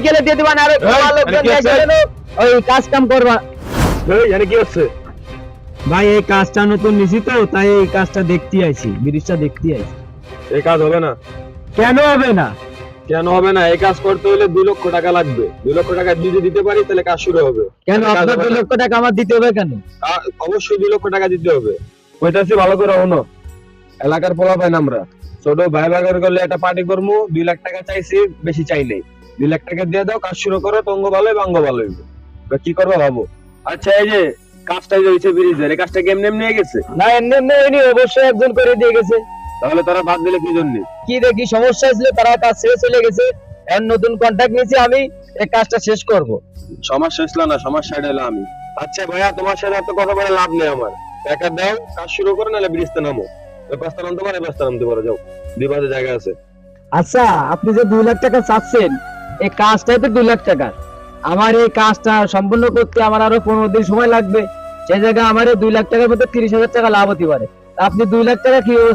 বিকেলে দিয়ে দিবা না আরে আমার লোকজন কি হচ্ছে? এসে ওই কাজ কাম করবা। এই এখানে কি হচ্ছে? ভাই এই কাজটা নতুন নিছি তো তাই এই কাজটা দেখতে আইছি, ব্রিজটা দেখতে আইছি। এই কাজ হবে না। কেন হবে না? কেন হবে না? এই কাজ করতে হলে 2 লক্ষ টাকা লাগবে। 2 লক্ষ টাকা যদি দিতে পারি তাহলে কাজ শুরু হবে। কেন কাজ আপনার হবে 2 না। লক্ষ টাকা আমার দিতে হবে কেন? অবশ্যই 2 লক্ষ টাকা দিতে হবে। কইতাছি ভালো করে হনো। এলাকার পোলা পাইন আমরা। ছোট ভাই ভাগার করলে একটা পার্টি করমু, 2 লাখ টাকা চাইছি, বেশি চাই নাই। 2 লাখ টাকা দিয়ে দাও, কাজ শুরু করো, তঙ্গ ভালো হইবে, অঙ্গ ভালো হইবে। এবার কি করবো ভাবো। আচ্ছা এই যে কাজটা যে হইছে ব্রিজের, এই কাজটা কেমনে নিয়ে গেছে? না এমনি এমনি হয়নি, অবশ্যই একজন করে দিয়ে গেছে। তাহলে তারা বাদ দিলে কি জন্য? কি দেখি সমস্যা ছিল, তারা কাজ ছেড়ে চলে গেছে। এর নতুন কন্ট্রাক্ট নিয়েছি আমি, এই কাজটা শেষ করব। সমস্যা হইছিল না, সমস্যা হলো আমি। আচ্ছা ভাইয়া, তোমার সাথে এত কথা বলে লাভ নেই আমার। টাকা দাও, কাজ শুরু করো, নাহলে ব্রিজতে নামো। ব্যবস্থা নামতে পারে, ব্যবস্থা নামতে পারো, যাও। 2 বাজে জায়গা আছে। আচ্ছা আপনি যে 2 লাখ টাকা চাচ্ছেন, এই কাজটাই তো 2 লাখ টাকা। আমার এই কাজটা সম্পূর্ণ করতে আমার আরো 15 দিন সময় লাগবে। সেই জায়গায় আমার এই 2 লাখ টাকার মধ্যে 30,000 টাকা লাভ হতে পারে। তা আপনি 2 লাখ টাকা কি